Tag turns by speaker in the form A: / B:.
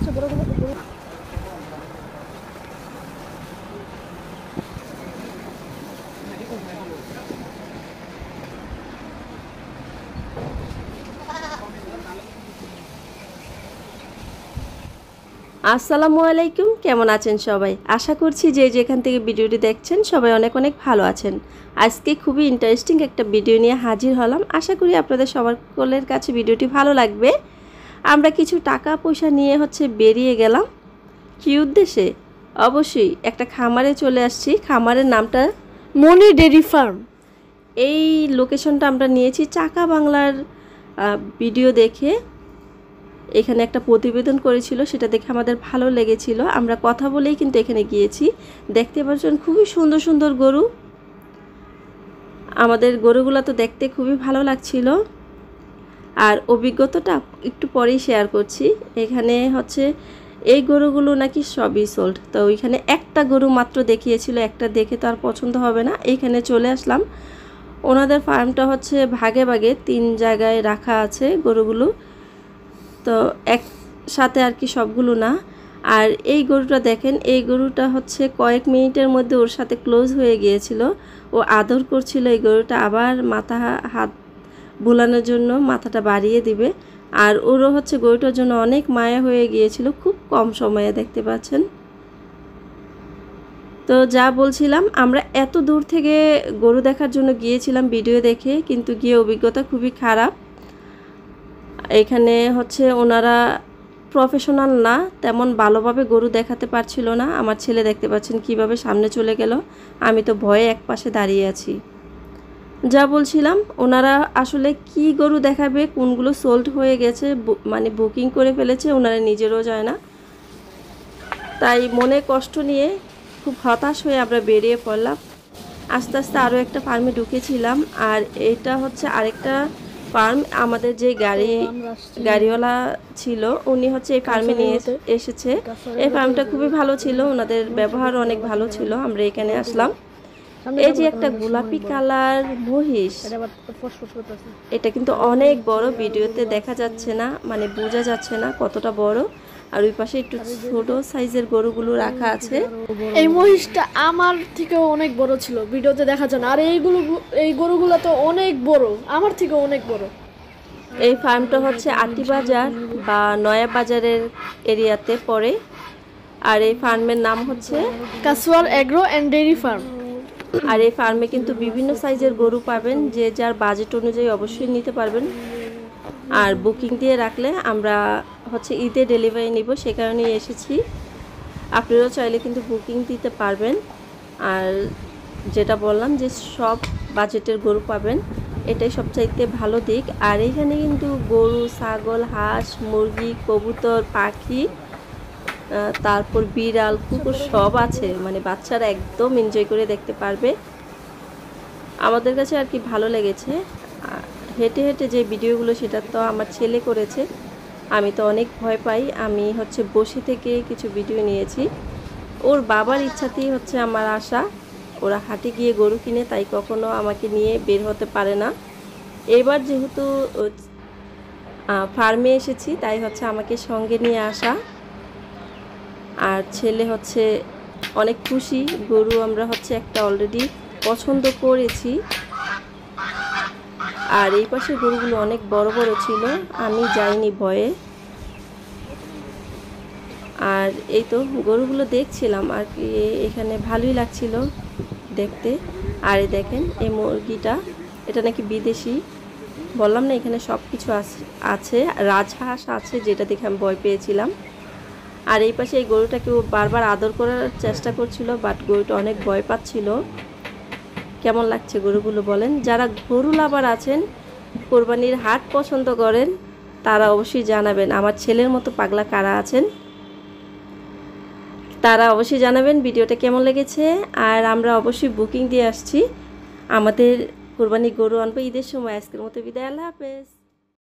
A: আসসালামু আলাইকুম, কেমন আছেন সবাই? আশা করছি যে যেখান থেকে ভিডিওটি দেখছেন সবাই অনেক অনেক ভালো আছেন। আজকে খুবই ইন্টারেস্টিং একটা ভিডিও নিয়ে হাজির হলাম। আশা করি আপনাদের সবার কাছে ভিডিওটি ভালো লাগবে। আমরা কিছু টাকা পয়সা নিয়ে বেরিয়ে গেলাম। কী উদ্দেশ্যে? অবশ্যই একটা খামারে চলে আসছি। খামারের নামটা
B: মনি ডেইরি ফার্ম।
A: এই লোকেশনটা আমরা নিয়েছি চাকা বাংলার ভিডিও দেখে। এখানে একটা প্রতিবেদন করেছিল, সেটা দেখে আমাদের ভালো লেগেছিল। আমরা কথা বলেই কিন্তু এখানে গিয়েছি। দেখতে পাচ্ছেন খুবই সুন্দর সুন্দর গরু। আমাদের গরুগুলো তো দেখতে খুবই ভালো লাগছিল। আর অভিজ্ঞতাটা একটু পরেই শেয়ার করছি। এখানে এই গরুগুলো নাকি সবই সোল্ড। তো ওইখানে একটা গরু মাত্র দেখিয়েছিল, একটা দেখে তো আর পছন্দ হবে না। এইখানে চলে আসলাম। ওনাদের ফার্মটা ভাগে ভাগে 3 জায়গায় রাখা আছে গরুগুলো। তো একসাথে আর কি সবগুলো না। আর এই গরুটা দেখেন, এই গরুটা কয়েক মিনিটের মধ্যে ওর সাথে ক্লোজ হয়ে গিয়েছিল। ও আদর করছিল এই গরুটা, আবার মাথা হাত বুলানোর জন্য মাথাটা বাড়িয়ে দিবে। আর ওরও গরুটার জন্য অনেক মায়া হয়ে গিয়েছিল খুব কম সময়ে, দেখতে পাচ্ছেন। তো যা বলছিলাম, আমরা এত দূর থেকে গরু দেখার জন্য গিয়েছিলাম ভিডিও দেখে, কিন্তু গিয়ে অভিজ্ঞতা খুবই খারাপ। এখানে ওনারা প্রফেশনাল না, তেমন ভালোভাবে গরু দেখাতে পারছিল না। আমার ছেলে দেখতে পাচ্ছেন কিভাবে সামনে চলে গেল। আমি তো ভয়ে একপাশে দাঁড়িয়ে আছি। যা বলছিলাম, ওনারা আসলে কি গরু দেখাবে, কোনগুলো সোল্ড হয়ে গেছে, মানে বুকিং করে ফেলেছে, ওনারা নিজেরও যায় না। তাই মনে কষ্ট নিয়ে খুব হতাশ হয়ে আমরা বেরিয়ে পড়লাম। আস্তে আস্তে আরও একটা ফার্মে ঢুকেছিলাম। আর এটা আরেকটা ফার্ম। আমাদের যে গাড়িওয়ালা ছিল, উনি এই ফার্মে নিয়ে এসেছে। এই ফার্মটা খুবই ভালো ছিল, ওনাদের ব্যবহার অনেক ভালো ছিল। আমরা এখানে আসলাম। এই যে একটা গোলাপি কালার মহিষ, এটা কিন্তু অনেক বড়। ভিডিওতে দেখা যাচ্ছে না, মানে বোঝা যাচ্ছে না কতটা বড়। আর ওই পাশে একটু ছোট সাইজের গরুগুলো রাখা আছে।
B: এই মহিষটা আমার থেকেও অনেক বড় ছিল, ভিডিওতে দেখা যায় না। আর এই গরুগুলো তো অনেক বড়, আমার থেকেও অনেক বড়।
A: এই ফার্মটা আটিবাজার বা নয়া বাজারের এরিয়াতে পড়ে। আর এই ফার্মের নাম
B: কাসওয়াল এগ্রো অ্যান্ড ডেইরি ফার্ম।
A: আর এই ফার্মে কিন্তু বিভিন্ন সাইজের গরু পাবেন, যে যার বাজেট অনুযায়ী অবশ্যই নিতে পারবেন। আর বুকিং দিয়ে রাখলে আমরা ঈদে ডেলিভারি নিব, সে কারণেই এসেছি। আপনারাও চাইলে কিন্তু বুকিং দিতে পারবেন। আর যেটা বললাম যে সব বাজেটের গরু পাবেন, এটাই সবচাইতে ভালো দিক। আর এখানে কিন্তু গরু, ছাগল, হাঁস, মুরগি, কবুতর, পাখি, তারপর বিড়াল, কুকুর সব আছে। মানে বাচ্চারা একদম এনজয় করে দেখতে পারবে। আমাদের কাছে আর কি ভালো লেগেছে। হেঁটে হেঁটে যে ভিডিওগুলো, সেটা তো আমার ছেলে করেছে, আমি তো অনেক ভয় পাই। আমি বসে থেকে কিছু ভিডিও নিয়েছি। ওর বাবার ইচ্ছাতেই আমার আশা। ওরা হাটে গিয়ে গরু কিনে, তাই কখনো আমাকে নিয়ে বের হতে পারে না। এবার যেহেতু ফার্মে এসেছি, তাই আমাকে সঙ্গে নিয়ে আসা। আর ছেলে অনেক খুশি। গরু আমরা একটা অলরেডি পছন্দ করেছি। আর এই পাশে গরুগুলো অনেক বড় বড় ছিল, আমি যাইনি ভয়ে। আর এই তো গরুগুলো দেখছিলাম আর কি, এখানে ভালোই লাগছিল দেখতে। আর এই দেখেন এই মুরগিটা, এটা নাকি বিদেশি। বললাম না, এখানে সব কিছু আছে। রাজহাঁস আছে, যেটা দেখে আমি ভয় পেয়েছিলাম। আর এই পাশে এই গরুটাকে বারবার আদর করার চেষ্টা করছিল, বাট গরুটা অনেক ভয় পাচ্ছিল। কেমন লাগছে গরুগুলো বলেন? যারা গরু লাভার আছেন, কোরবানির হাট পছন্দ করেন, তারা অবশ্যই জানাবেন। আমার ছেলের মতো পাগলা কারা আছেন, তারা অবশ্যই জানাবেন ভিডিওটা কেমন লেগেছে। আর আমরা অবশ্যই বুকিং দিয়ে আসছি। আমাদের কোরবানি গরু আনবো ঈদের সময়। আজকের মতো বিদায়, আল্লাহ হাফেজ।